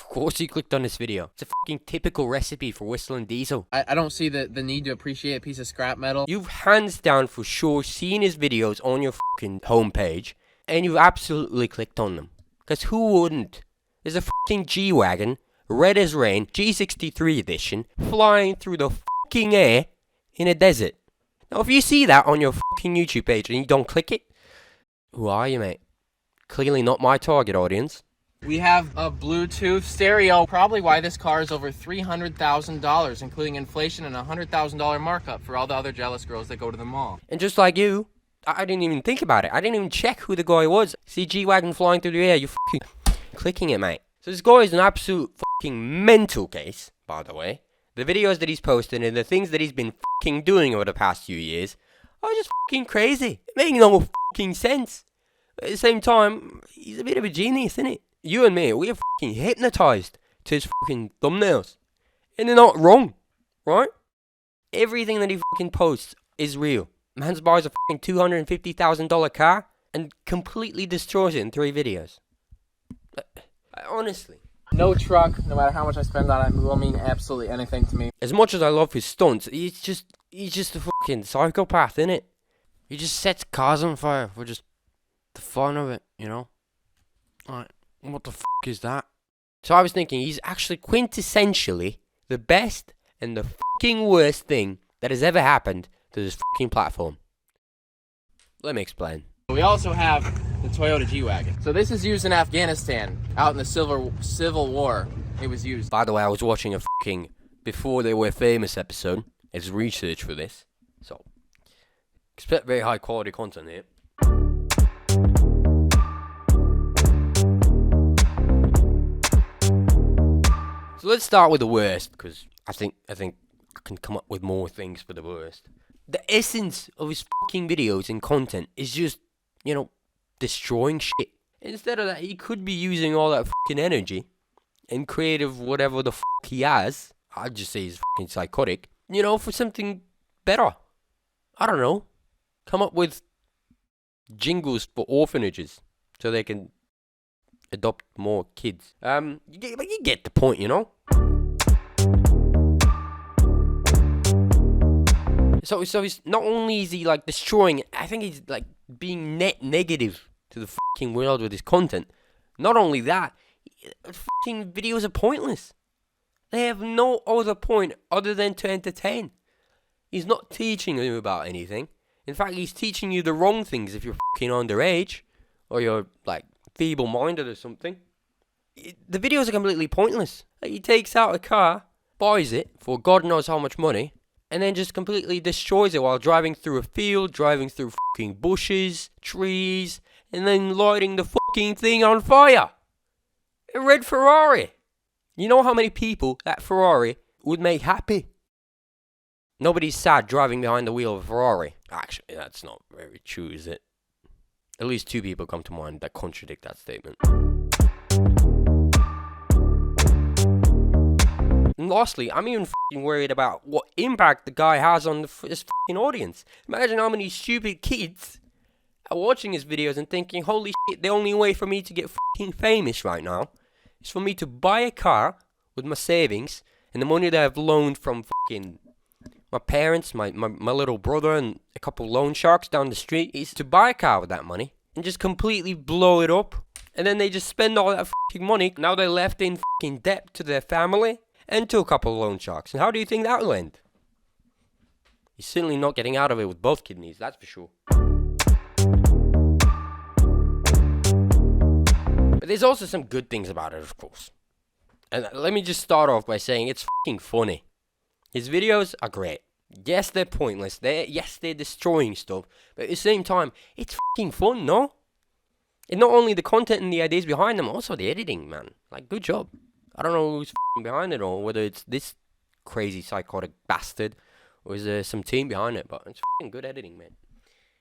course you clicked on this video. It's a fucking typical recipe for WhistlinDiesel. I don't see the need to appreciate a piece of scrap metal. You've hands down for sure seen his videos on your fucking homepage, and you've absolutely clicked on them. Because who wouldn't? There's a fucking G-Wagon, red as rain, G63 edition, flying through the fucking air in a desert. Now if you see that on your fucking YouTube page and you don't click it, who are you, mate? Clearly not my target audience. We have a Bluetooth stereo, probably why this car is over $300,000, including inflation and a $100,000 markup for all the other jealous girls that go to the mall. And just like you, I didn't even think about it. I didn't even check who the guy was. See G-Wagon flying through the air, you're fucking clicking it, mate. So this guy is an absolute fucking mental case, by the way. The videos that he's posting and the things that he's been fucking doing over the past few years are just fucking crazy. It makes no fucking sense. But at the same time, he's a bit of a genius, isn't it? You and me, we are fucking hypnotized to his fucking thumbnails. And they're not wrong, right? Everything that he fucking posts is real. Man's buys a fucking $250,000 car and completely destroys it in 3 videos. Honestly. No truck, no matter how much I spend on it, will mean absolutely anything to me. As much as I love his stunts, he's just a fucking psychopath, innit? He just sets cars on fire for just the fun of it, you know? Like, what the fuck is that? So I was thinking, he's actually quintessentially the best and the fucking worst thing that has ever happened to this fucking platform. Let me explain. We also have the Toyota G-Wagon. So this is used in Afghanistan, out in the Civil War. It was used. By the way, I was watching a fucking Before They Were Famous episode as research for this. So, expect very high quality content here. So let's start with the worst, because I think I can come up with more things for the worst. The essence of his fucking videos and content is just, you know, destroying shit. Instead of that, he could be using all that fucking energy and creative whatever the fuck he has. I'd just say he's fucking psychotic. You know, for something better. I don't know. Come up with jingles for orphanages so they can adopt more kids. You get the point, you know? So he's not only is he like destroying, I think he's like being net negative to the fucking world with his content. Not only that, fucking videos are pointless. They have no other point other than to entertain. He's not teaching you about anything. In fact, he's teaching you the wrong things if you're fucking underage or you're like feeble-minded or something. The videos are completely pointless. Like, he takes out a car, buys it for God knows how much money, and then just completely destroys it while driving through a field, driving through fucking bushes, trees, and then lighting the fucking thing on fire. A red Ferrari. You know how many people that Ferrari would make happy? Nobody's sad driving behind the wheel of a Ferrari. Actually, that's not very true, is it? At least 2 people come to mind that contradict that statement. And lastly, I'm even fucking worried about what impact the guy has on his fucking audience. Imagine how many stupid kids are watching his videos and thinking, holy shit, the only way for me to get fucking famous right now is for me to buy a car with my savings and the money that I've loaned from fucking my parents, my little brother, and a couple loan sharks down the street, is to buy a car with that money and just completely blow it up. And then they just spend all that fucking money. Now they're left in fucking debt to their family and to a couple loan sharks. And how do you think that will end? He's certainly not getting out of it with both kidneys, that's for sure. But there's also some good things about it, of course. And let me just start off by saying it's fucking funny. His videos are great. Yes, they're pointless. They're destroying stuff. But at the same time, it's fucking fun, no? And not only the content and the ideas behind them, also the editing, man. Like, good job. I don't know who's fucking behind it or whether it's this crazy psychotic bastard or is there some team behind it. But it's fucking good editing, man.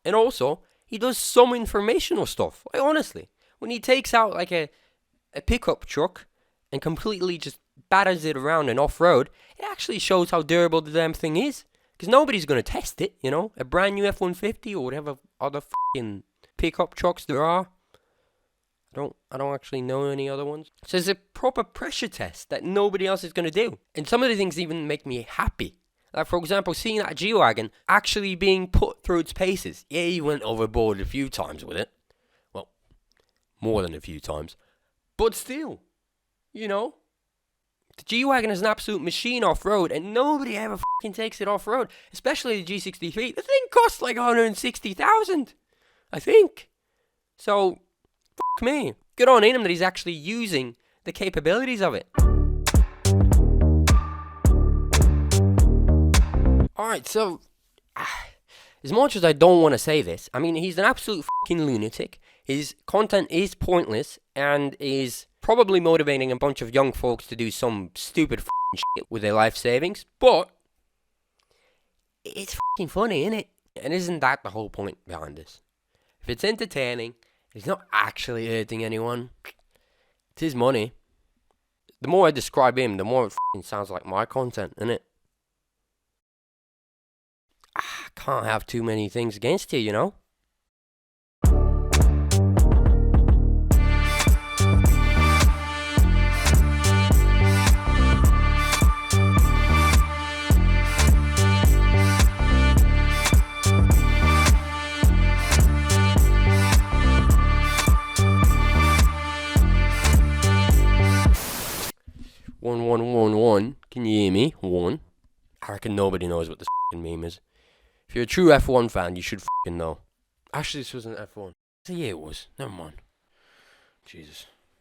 And also, he does some informational stuff. Like, honestly. When he takes out, like, a pickup truck and completely just batters it around and off-road, it actually shows how durable the damn thing is. Because nobody's going to test it, you know? A brand new F-150 or whatever other fucking pickup trucks there are. I don't actually know any other ones. So it's a proper pressure test that nobody else is going to do. And some of the things even make me happy. Like, for example, seeing that G-Wagon actually being put through its paces. Yeah, he went overboard a few times with it. Well, more than a few times. But still, you know, the G-Wagon is an absolute machine off-road, and nobody ever fucking takes it off-road. Especially the G63. The thing costs like 160,000, I think. So, fuck me. Good on him that he's actually using the capabilities of it. Alright, so, as much as I don't want to say this, I mean, he's an absolute fucking lunatic. His content is pointless and is probably motivating a bunch of young folks to do some stupid fucking shit with their life savings, but it's fucking funny, isn't it? And isn't that the whole point behind this? If it's entertaining, it's not actually hurting anyone. It's his money. The more I describe him, the more it fucking sounds like my content, innit? I can't have too many things against you, you know? One. Can you hear me? One. I reckon nobody knows what this fucking meme is. If you're a true F1 fan, you should fucking know. Actually, this wasn't F1. Yeah, it was. Never mind. Jesus.